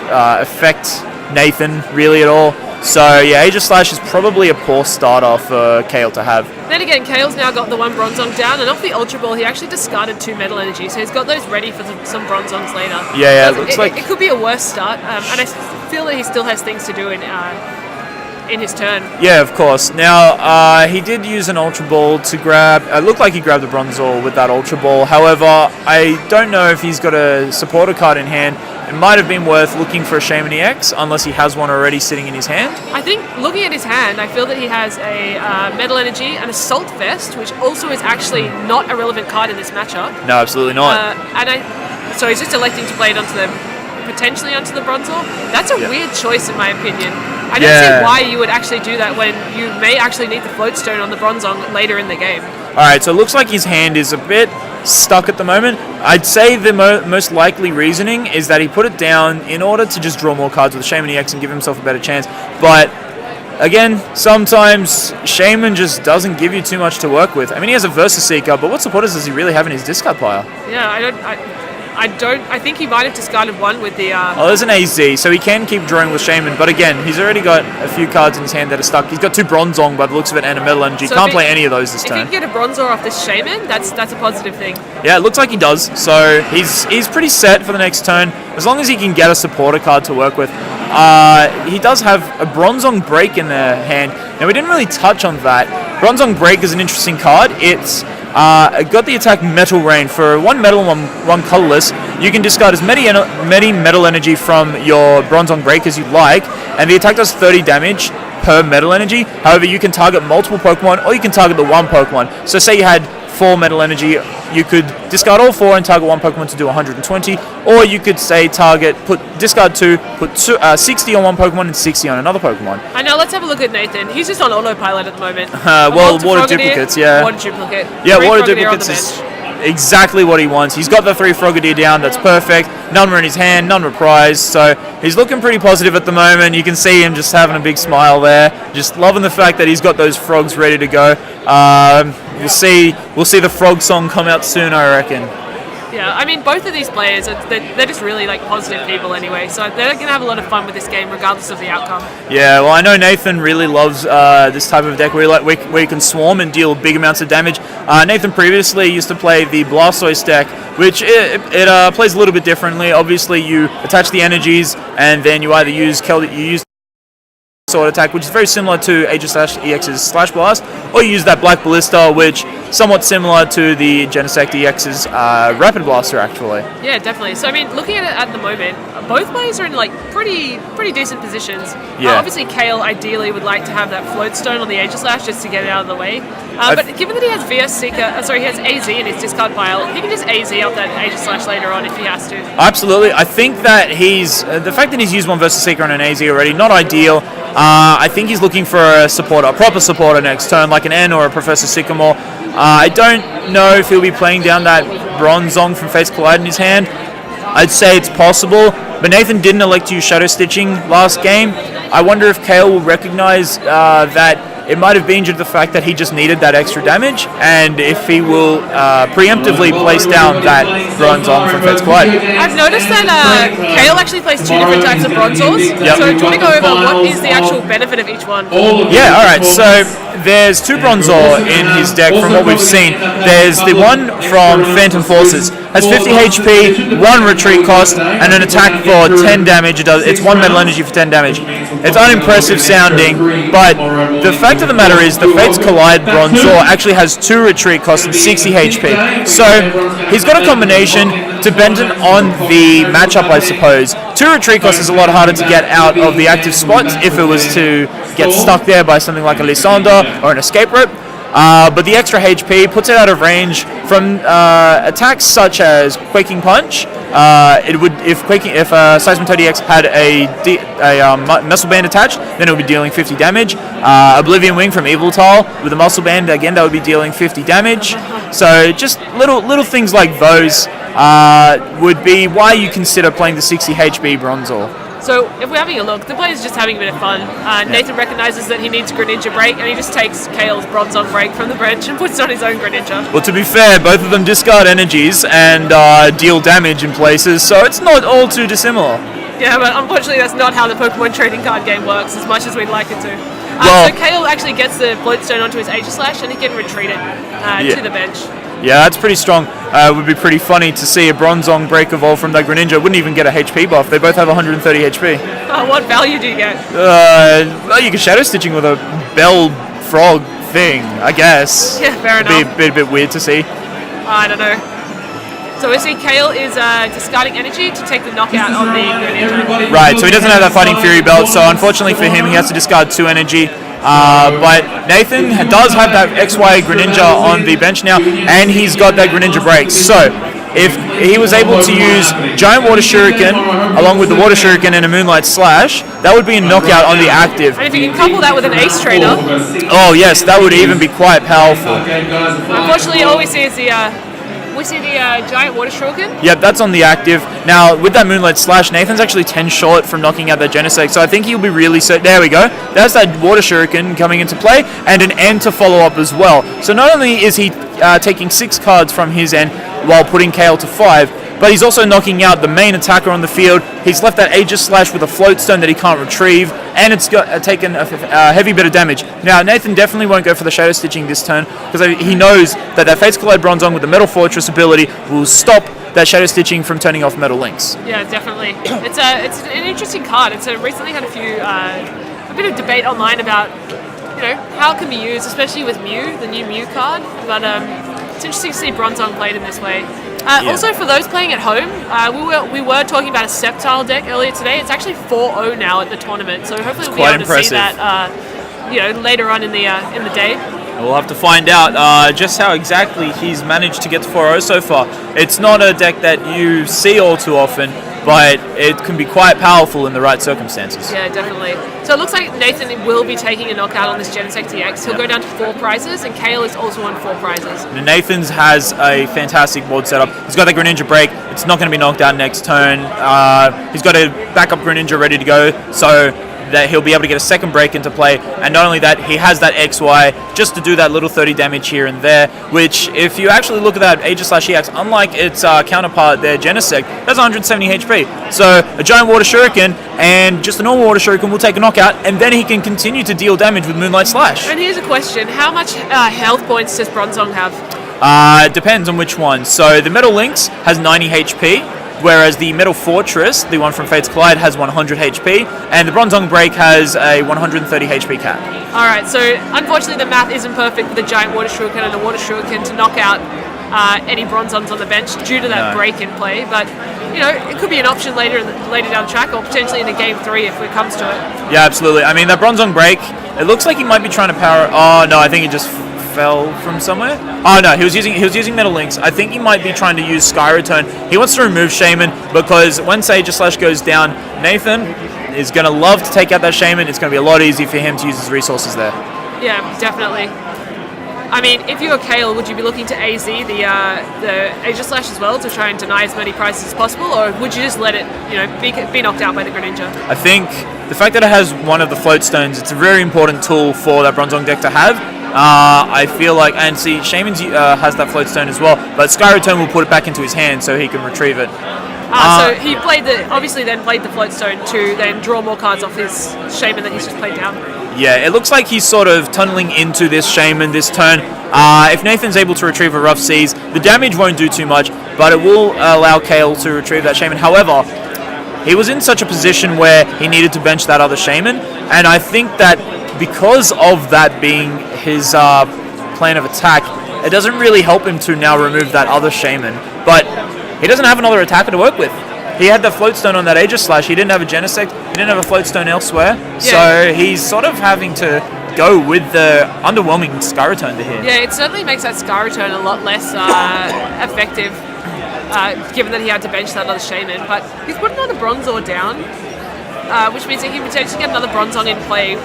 affect Nathan really at all. So yeah, Aegis Slash is probably a poor starter for Cale to have. Then again, Kale's now got the one Bronzong down, and off the Ultra Ball, he actually discarded 2 Metal Energy, so he's got those ready for some Bronzongs later. Yeah, so it looks like it could be a worse start, and I feel that he still has things to do in his turn. Yeah, of course. Now, he did use an Ultra Ball to grab... It looked like he grabbed the Bronzor with that Ultra Ball. However, I don't know if he's got a supporter card in hand. It might have been worth looking for a Shaman EX, unless he has one already sitting in his hand. I think, looking at his hand, I feel that he has a Metal Energy and Assault Vest, which also is actually not a relevant card in this matchup. No, absolutely not. So he's just electing to play it potentially onto the Bronzor. That's a weird choice, in my opinion. I don't see why you would actually do that when you may actually need the Float Stone on the Bronzong later in the game. Alright, so it looks like his hand is a bit stuck at the moment. I'd say the most likely reasoning is that he put it down in order to just draw more cards with Shaman EX and give himself a better chance. But again, sometimes Shaman just doesn't give you too much to work with. I mean, he has a Versus Seeker, but what supporters does he really have in his discard pile? Yeah, I think he might have discarded one with the... there's an AZ, so he can keep drawing with Shaman, but again, he's already got a few cards in his hand that are stuck. He's got 2 Bronzong by the looks of it and a Metal Energy. So can't play any of those this turn. turn. If he can get a Bronzor off this Shaman, that's a positive thing. Yeah, it looks like he does, so he's pretty set for the next turn, as long as he can get a supporter card to work with. He does have a Bronzong Break in their hand. Now, we didn't really touch on that. Bronzong Break is an interesting card. It's got the attack Metal Rain. For 1 metal and one colorless, you can discard as many Metal Energy from your Bronzong Break as you like, and the attack does 30 damage per Metal Energy. However, you can target multiple Pokemon, or you can target the one Pokemon. So say you had 4 Metal Energy, you could discard all 4 and target one Pokemon to do 120, or you could say discard 2, put 60 on one Pokemon and 60 on another Pokemon. And now let's have a look at Nathan. He's just on autopilot at the moment. Water Duplicates, yeah. Water Duplicate. Yeah, Water Duplicates is exactly what he wants. He's got the 3 Frogadier down, that's perfect. None were in his hand, none were prized, so he's looking pretty positive at the moment. You can see him just having a big smile there, just loving the fact that he's got those frogs ready to go. We'll see the frog song come out soon, I reckon. Yeah, I mean, both of these players, they're just really positive people anyway, so they're going to have a lot of fun with this game regardless of the outcome. Yeah, well, I know Nathan really loves this type of deck where you can swarm and deal big amounts of damage. Nathan previously used to play the Blastoise deck, which it plays a little bit differently. Obviously, you attach the energies, and then you either use Sword Attack, which is very similar to Aegis EX's Slash Blast, or you use that Black Ballista, which somewhat similar to the Genesect EX's Rapid Blaster, actually. Yeah, definitely. So, I mean, looking at it at the moment, both players are in pretty decent positions. Yeah. Obviously, Cale ideally would like to have that Float Stone on the Aegis Slash just to get it out of the way. But given that he has he has AZ in his discard pile, he can just AZ out that Aegis Slash later on if he has to. Absolutely. I think that the fact that he's used one Versus Seeker on an AZ already, not ideal. I think he's looking for a proper supporter next turn, like an N or a Professor Sycamore. I don't know if he'll be playing down that Bronzong from Fates Collide in his hand. I'd say it's possible, but Nathan didn't elect to use Shadow Stitching last game. I wonder if Cale will recognize that it might have been due to the fact that he just needed that extra damage, and if he will preemptively place down that Bronzong from Fates Collide. I've noticed that Cale actually plays 2 different types of Bronzors. Yep. So do you want to go over what is the actual benefit of each one? Yeah, alright, so there's 2 Bronzor in his deck from what we've seen. There's the one from Phantom Forces, has 50 HP, 1 retreat cost, and an attack for 10 damage. It's 1 Metal Energy for 10 damage. It's unimpressive sounding, but the fact of the matter is the Fates Collide Bronzor actually has 2 retreat costs and 60 HP. So he's got a combination dependent on the matchup, I suppose. 2 retreat costs is a lot harder to get out of the active spots if it was to get stuck there by something like a Lysandre or an escape rope. But the extra HP puts it out of range from attacks such as Quaking Punch. It would if Seismitoad EX had a Muscle Band attached, then it would be dealing 50 damage. Oblivion Wing from Eviltal with a Muscle Band, again, that would be dealing 50 damage. So just little things like those would be why you consider playing the 60 HP Bronzor. So if we're having a look, the player's just having a bit of fun. Nathan recognises that he needs Greninja Break, and he just takes Cale's Bronzong Break from the bench and puts on his own Greninja. Well, to be fair, both of them discard energies and deal damage in places, so it's not all too dissimilar. Yeah, but unfortunately that's not how the Pokemon trading card game works, as much as we'd like it to. Well, so Cale actually gets the Floatstone onto his Aegislash, and he can retreat it to the bench. Yeah, that's pretty strong. It would be pretty funny to see a Bronzong Break evolve from that Greninja. It wouldn't even get a HP buff. They both have 130 HP. What value do you get? Well, you can Shadow Stitching with a Bell Frog thing, I guess. Yeah, fair enough. It'd be a bit weird to see. I don't know. So we see Cale is discarding energy to take the knockout on the Greninja. Right, so he doesn't have that Fighting Fury belt, so unfortunately for him, he has to discard 2 energy. But Nathan does have that XY Greninja on the bench now, and he's got that Greninja Break. So if he was able to use Giant Water Shuriken along with the Water Shuriken and a Moonlight Slash, that would be a knockout on the active. And if you can couple that with an Ace Trainer... Oh yes, that would even be quite powerful. Unfortunately, all we see is the... Giant Water Shuriken. Yep, that's on the active. Now, with that Moonlight Slash, Nathan's actually 10 short from knocking out that Genesect, so I think he'll be really... There we go. There's that Water Shuriken coming into play, and an end to follow up as well. So not only is he taking 6 cards from his end while putting Cale to 5, but he's also knocking out the main attacker on the field. He's left that Aegislash with a Floatstone that he can't retrieve, and it's got taken a heavy bit of damage. Now, Nathan definitely won't go for the Shadow Stitching this turn, because he knows that Fates Collide Bronzong with the Metal Fortress ability will stop that Shadow Stitching from turning off Metal Links. Yeah, definitely. It's an interesting card. It's recently had a bit of debate online about, how it can be used, especially with Mew, the new Mew card. But it's interesting to see Bronzong played in this way. Also, for those playing at home, we were talking about a Sceptile deck earlier today. It's actually 4-0 now at the tournament, so hopefully we'll be able to see that later on in the day. We'll have to find out just how exactly he's managed to get to 4-0 so far. It's not a deck that you see all too often, but it can be quite powerful in the right circumstances. Yeah, definitely. So it looks like Nathan will be taking a knockout on this Genesect EX. He'll go down to 4 prizes, and Cale is also on 4 prizes. Nathan's has a fantastic board setup. He's got the Greninja Break. It's not going to be knocked out next turn. He's got a backup Greninja ready to go, so that he'll be able to get a second break into play, and not only that, he has that XY just to do that little 30 damage here and there, which if you actually look at that Aegislash EX, unlike its counterpart there, Genesect, that's 170 HP. So a Giant Water Shuriken and just a normal Water Shuriken will take a knockout, and then he can continue to deal damage with Moonlight Slash. And here's a question, how much health points does Bronzong have? It depends on which one. So the Metal Lynx has 90 HP, whereas the Metal Fortress, the one from Fates Collide, has 100 HP, and the Bronzong Break has a 130 HP cap. Alright, so unfortunately the math isn't perfect with the Giant Water Shuriken and the Water Shuriken to knock out any Bronzongs on the bench due to that break in play, but it could be an option later down the track, or potentially in a game 3 if it comes to it. Yeah, absolutely. I mean, that Bronzong Break, it looks like he might be trying to power... Oh, no, I think he just fell from somewhere. Oh no, he was using Metal Links. I think he might be trying to use Sky Return. He wants to remove Shaman, because when Aegislash goes down, Nathan is going to love to take out that Shaman. It's going to be a lot easier for him to use his resources there. Yeah, definitely. I mean, if you're Cale, would you be looking to AZ the Aegislash as well to try and deny as many prizes as possible, or would you just let it, be knocked out by the Greninja? I think the fact that it has one of the Floatstones, it's a very important tool for that Bronzong deck to have. I feel like, and see, Shaman's has that Floatstone as well, but Sky Return will put it back into his hand so he can retrieve it. So he obviously then played the Floatstone to then draw more cards off his Shaman that he's just played down. Yeah, it looks like he's sort of tunneling into this Shaman this turn. If Nathan's able to retrieve a Rough Seas, the damage won't do too much, but it will allow Cale to retrieve that Shaman. However, he was in such a position where he needed to bench that other Shaman, and I think that because of that being his plan of attack, it doesn't really help him to now remove that other Shaman. But he doesn't have another attacker to work with. He had the Floatstone on that Aegislash. He didn't have a Genesect. He didn't have a Floatstone elsewhere. Yeah. So he's sort of having to go with the underwhelming Sky Return to him. Yeah, it certainly makes that Sky Return a lot less effective, given that he had to bench that other Shaman. But he's put another Bronzor down, which means he can potentially get another Bronzong in play.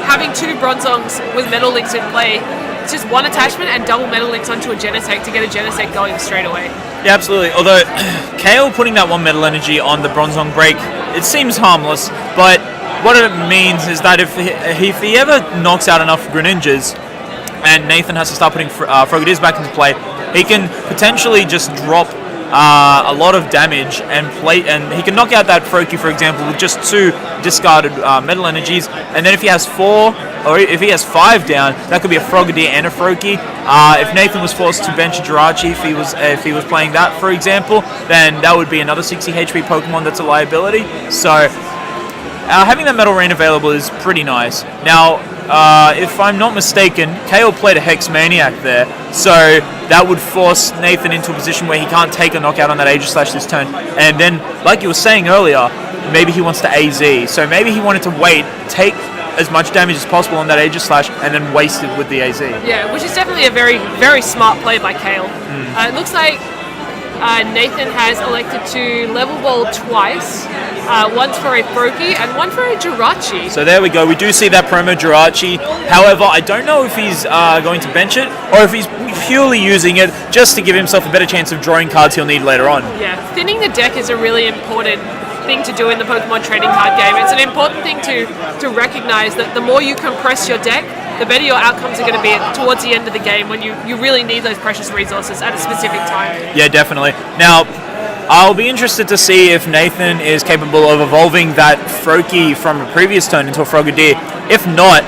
Having 2 Bronzongs with Metal Links in play, it's just one attachment and double Metal Links onto a Genesect to get a Genesect going straight away. Yeah, absolutely. Although, Cale putting that 1 Metal Energy on the Bronzong break, it seems harmless, but what it means is that if he ever knocks out enough Greninjas, and Nathan has to start putting Frogadiers back into play, he can potentially just drop a lot of damage and he can knock out that Froakie, for example, with just 2 discarded Metal Energies, and then if he has 4, or if he has 5 down, that could be a Frogadier and a Froakie. If Nathan was forced to bench a Jirachi, if he was playing that, for example, then that would be another 60 HP Pokemon that's a liability. So having that Metal Rain available is pretty nice. Now, if I'm not mistaken, Cale played a Hex Maniac there, so that would force Nathan into a position where he can't take a knockout on that Aegislash this turn. And then, like you were saying earlier, maybe he wants to AZ, so maybe he wanted to wait, take as much damage as possible on that Aegislash, and then waste it with the AZ. Yeah, which is definitely a very, very smart play by Cale. It looks like Nathan has elected to level ball twice, once for a Froakie and one for a Jirachi. So there we go, we do see that promo Jirachi. However, I don't know if he's going to bench it, or if he's purely using it just to give himself a better chance of drawing cards he'll need later on. Yeah, thinning the deck is a really important thing to do in the Pokemon trading card game. It's an important thing to recognize that the more you compress your deck, the better your outcomes are going to be towards the end of the game when you really need those precious resources at a specific time. Yeah, definitely. Now, I'll be interested to see if Nathan is capable of evolving that Froakie from a previous turn into a Frogadier. If not,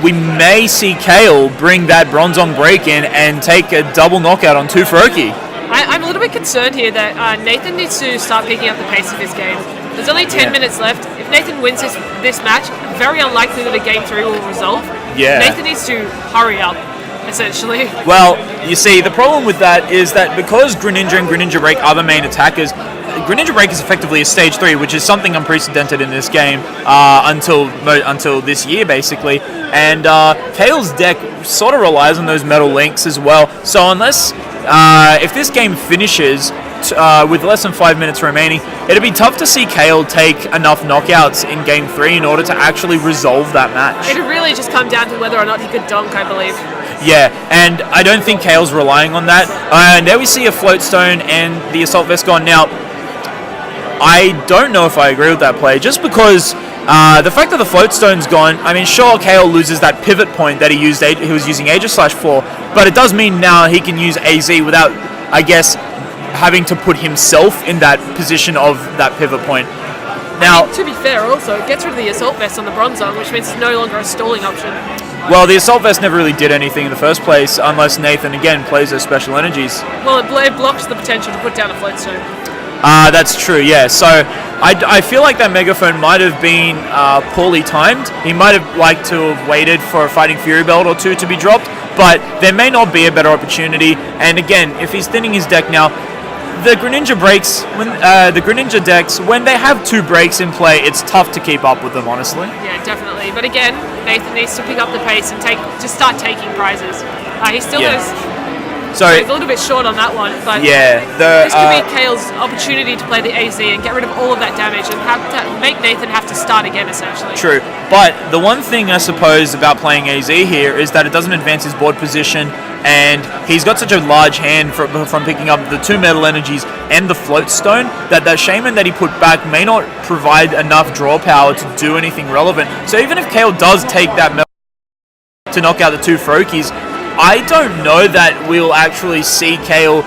we may see Cale bring that Bronzong break in and take a double knockout on 2 Froakie. I'm a little bit concerned here that Nathan needs to start picking up the pace of his game. There's only 10 minutes left. If Nathan wins this match, very unlikely that a Game 3 will resolve. Yeah. Nathan needs to hurry up, essentially. Well, you see, the problem with that is that because Greninja and Greninja Break are the main attackers, Greninja Break is effectively a stage 3, which is something unprecedented in this game until this year, basically. And Cale's deck sort of relies on those Metal Links as well. So unless if this game finishes with less than 5 minutes remaining, it'd be tough to see Cale take enough knockouts in Game 3 in order to actually resolve that match. It'd really just come down to whether or not he could dunk, I believe. Yeah, and I don't think Cale's relying on that. And there we see a Float Stone and the Assault Vest gone. Now, I don't know if I agree with that play, just because the fact that the Float Stone's gone, I mean, sure, Cale loses that pivot point that he was using Aegislash for, but it does mean now he can use AZ without, I guess, having to put himself in that position of that pivot point. Now, to be fair, also, it gets rid of the Assault Vest on the Bronzong, which means it's no longer a stalling option. Well, the Assault Vest never really did anything in the first place, unless Nathan, again, plays those special energies. Well, it blocks the potential to put down a Float Stone. That's true, yeah. So I feel like that Megaphone might have been poorly timed. He might have liked to have waited for a Fighting Fury Belt or 2 to be dropped, but there may not be a better opportunity. And again, if he's thinning his deck now, the Greninja breaks, the Greninja decks, when they have 2 breaks in play, it's tough to keep up with them, honestly. Yeah, definitely. But again, Nathan needs to pick up the pace and start taking prizes. He still has. So he's a little bit short on that one, but yeah, this could be Cale's opportunity to play the AZ and get rid of all of that damage and have to make Nathan have to start again, essentially. True, but the one thing I suppose about playing AZ here is that it doesn't advance his board position, and he's got such a large hand from picking up the 2 Metal Energies and the Float Stone that Shaman that he put back may not provide enough draw power to do anything relevant. So even if Cale does take that Metal to knock out the 2 Froakies, I don't know that we'll actually see Cale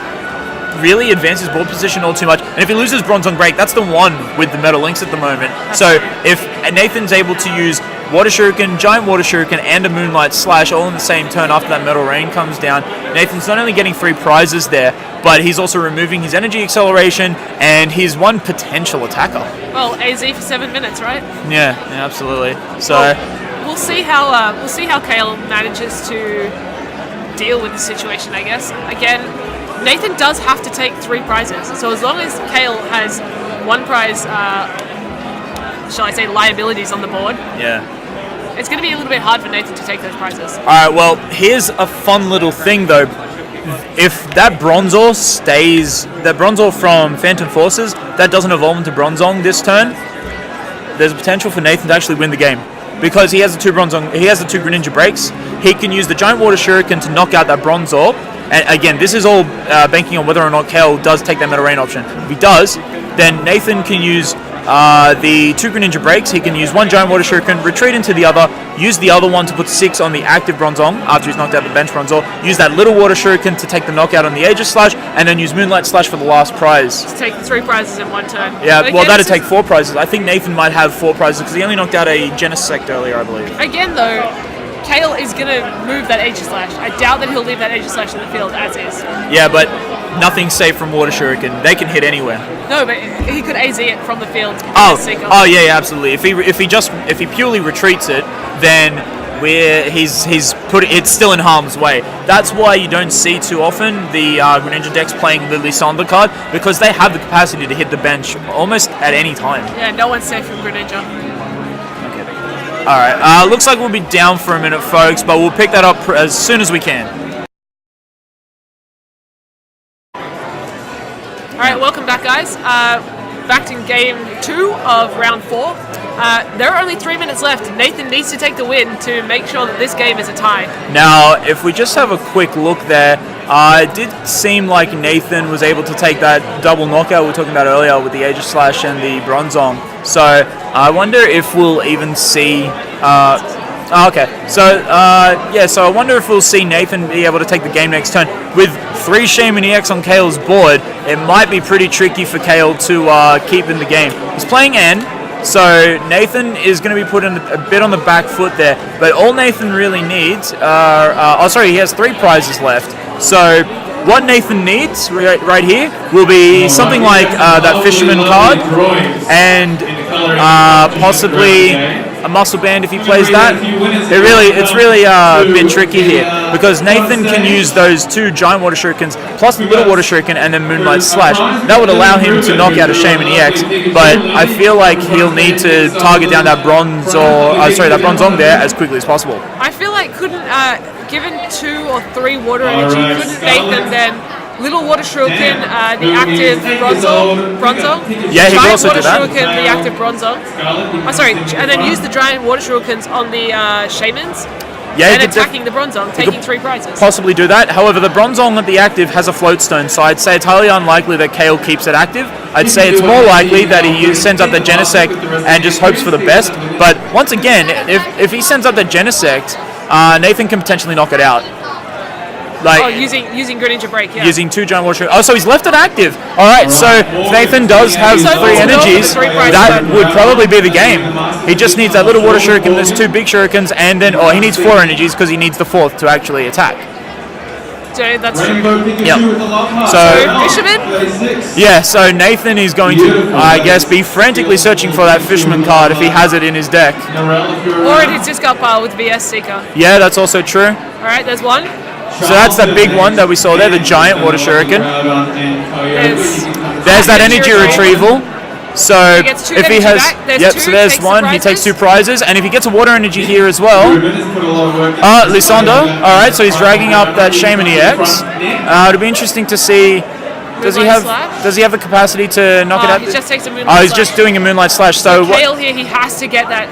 really advance his board position all too much. And if he loses Bronzong Break, that's the one with the Metal Links at the moment. So if Nathan's able to use Water Shuriken, Giant Water Shuriken, and a Moonlight Slash all in the same turn after that Metal Rain comes down, Nathan's not only getting 3 prizes there, but he's also removing his energy acceleration and his one potential attacker. Well, AZ for 7 minutes, right? Yeah, absolutely. So we'll see how Cale manages to deal with the situation, I guess. Again, Nathan does have to take 3 prizes, so as long as Cale has 1 prize, shall I say, liabilities on the board, it's going to be a little bit hard for Nathan to take those prizes. Alright, well, here's a fun little thing though. If that Bronzor from Phantom Forces, that doesn't evolve into Bronzong this turn, there's a potential for Nathan to actually win the game. Because he has the 2 Greninja breaks, he can use the Giant Water Shuriken to knock out that Bronzor, and again, this is all banking on whether or not Cale does take that Meta Rain option. If he does, then Nathan can use the 2 Greninja breaks. He can use 1 Giant Water Shuriken, retreat into the other, use the other one to put 6 on the active Bronzong after he's knocked out the bench Bronzong, use that little Water Shuriken to take the knockout on the Aegis Slash, and then use Moonlight Slash for the last prize. Just take the 3 prizes in one turn. Yeah, well, that'd take 4 prizes. I think Nathan might have 4 prizes because he only knocked out a Genesect earlier, I believe. Again, though, Cale is going to move that Aegis Slash. I doubt that he'll leave that Aegis Slash in the field as is. Yeah, but nothing's safe from Water Shuriken. They can hit anywhere. No, but he could AZ it from the field. Oh yeah, absolutely. If he purely retreats it, then it's still in harm's way. That's why you don't see too often the Greninja decks playing the Lysandre card, because they have the capacity to hit the bench almost at any time. Yeah, no one's safe from Greninja. Alright, looks like we'll be down for a minute, folks, but we'll pick that up as soon as we can. Alright, welcome back, guys. Back in game 2 of round 4. There are only 3 minutes left. Nathan needs to take the win to make sure that this game is a tie. Now, if we just have a quick look there, it did seem like Nathan was able to take that double knockout we were talking about earlier with the Aegis Slash and the Bronzong. So, I wonder if we'll even see... okay, so so I wonder if we'll see Nathan be able to take the game next turn. With 3 Shaman EX on Cale's board, it might be pretty tricky for Cale to keep in the game. He's playing N, so Nathan is going to be put in a bit on the back foot there. But all Nathan really needs are... he has 3 prizes left. So what Nathan needs right here will be something like that Fisherman card and possibly a Muscle Band if he plays that. It's really a bit tricky here because Nathan can use those 2 Giant Water Shurikens plus the Little Water Shuriken and then Moonlight Slash. That would allow him to knock out a Shaman EX, but I feel like he'll need to target down that that Bronzong there as quickly as possible. I feel like given 2 or 3 water energy, couldn't Nathan then Little Water Shuriken, the active Bronzong? Yeah, he can also do that. Giant Water Shuriken, the active Bronzong. And then use the Giant Water Shurikens on the Shamans. Yeah, and attacking the Bronzong, taking 3 prizes. Possibly do that. However, the Bronzong at the active has a Floatstone, so I'd say it's highly unlikely that Cale keeps it active. I'd say it's more likely that he sends up the Genesect and just hopes for the best. But once again, if he sends up the Genesect, Nathan can potentially knock it out. Using Greninja Break, yeah. Using 2 Giant Water Shurikens. Oh, so he's left it active. Alright, so if Nathan does have 3 energies, that would probably be the game. He just needs that Little Water Shuriken, there's 2 big Shurikens, and then, he needs 4 energies because he needs the 4th to actually attack. So that's true. Yep. So Fisherman? Yeah, so Nathan is going to, I guess, be frantically searching for that Fisherman card if he has it in his deck. Or in his discard pile with VS Seeker. Yeah, that's also true. Alright, there's one. So that's that big one that we saw there, the Giant Water Shuriken. There's that energy retrieval. So if he has, so there's one. He takes 2 prizes, and if he gets a water energy here as well, Lysandre. All right, so he's dragging up that Shaman EX. It'll be interesting to see. Does he have the capacity to knock it out? He just takes a Moonlight Slash. He's just doing a Moonlight Slash. So Cale here, he has to get that.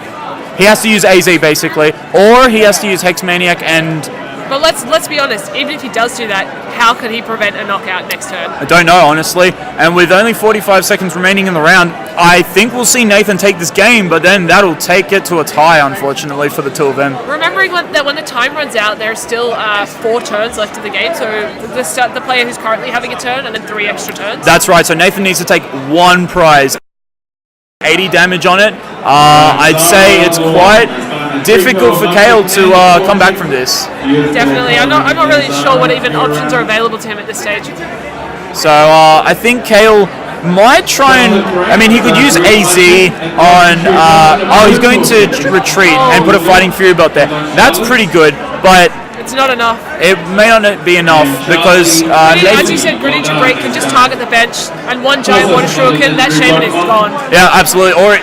He has to use AZ basically, or he has to use Hex Maniac and. But let's be honest, even if he does do that, how could he prevent a knockout next turn? I don't know, honestly. And with only 45 seconds remaining in the round, I think we'll see Nathan take this game, but then that'll take it to a tie, unfortunately, for the 2 of them. Remembering that when the time runs out, there are still 4 turns left in the game, so the player who's currently having a turn and then 3 extra turns. That's right, so Nathan needs to take 1 prize. 80 damage on it. I'd say it's quite difficult for Cale to come back from this. Definitely. I'm not really sure what even options are available to him at this stage. So I think Cale might try and... I mean, he could use AZ on... he's going to retreat and put a Fighting Fury Belt there. That's pretty good, but... It's not enough. It may not be enough because... as you said, Greninja Break can just target the bench, and 1 Giant Water Shuriken, that Shaman is gone. Yeah, absolutely. Or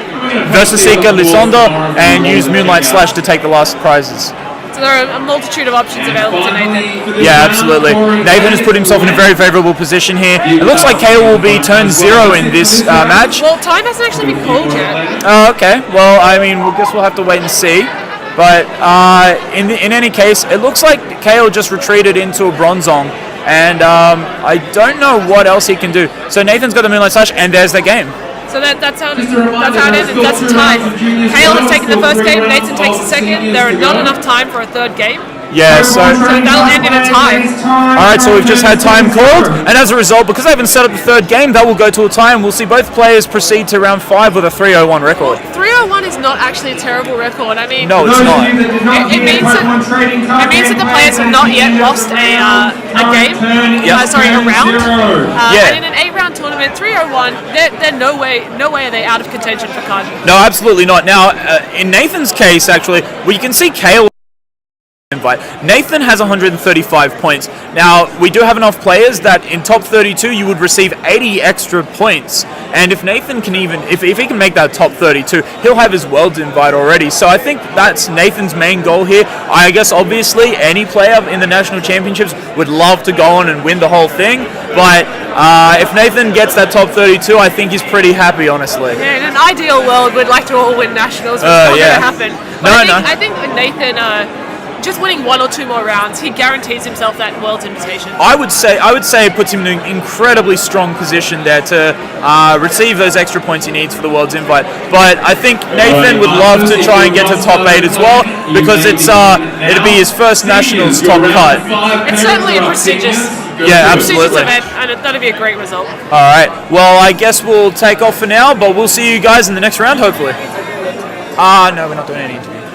Versus Seeker, Lysandre, and use Moonlight Slash to take the last prizes. So there are a multitude of options available to Nathan. Yeah, absolutely. Nathan has put himself in a very favourable position here. It looks like Cale will be turn 0 in this match. Well, time hasn't actually been called yet. Okay. Well, I mean, guess we'll have to wait and see. But in any case, it looks like Cale just retreated into a Bronzong. and I don't know what else he can do. So Nathan's got the Moonlight Slash, and there's the game. So that's how it ended. That's a tie. Kale has taken the first game, Nathan takes the second. There are not enough time for a third game. Yeah, so that'll end in a tie. Alright, so we've just had time called, and as a result, because they haven't set up the third game, that will go to a tie, and we'll see both players proceed to round 5 with a 3-0-1 record. 3-0-1 is not actually a terrible record. I mean, no, it's not. It means that the players have not yet lost a game. Yep. A round. Yeah. And in an 8-round tournament, 3-0-1, they're no way are they out of contention for card. No, absolutely not. Now, in Nathan's case, actually, we can see Cale invite. Nathan has 135 points. Now, we do have enough players that in top 32 you would receive 80 extra points. And if Nathan can if he can make that top 32, he'll have his Worlds invite already. So I think that's Nathan's main goal here. I guess obviously any player in the national championships would love to go on and win the whole thing. But if Nathan gets that top 32, I think he's pretty happy, honestly. Yeah, in an ideal world, we'd like to all win nationals, but it's not going to happen. But I think with Nathan, just winning 1 or 2 more rounds, he guarantees himself that World's invitation. I would say it puts him in an incredibly strong position there to receive those extra points he needs for the World's invite. But I think Nathan would love to try and get to top 8 as well, because it'd be his first nationals top cut. It's certainly a prestigious. Yeah, absolutely. Event, and that'd be a great result. All right. Well, I guess we'll take off for now, but we'll see you guys in the next round, hopefully. No, we're not doing any interview.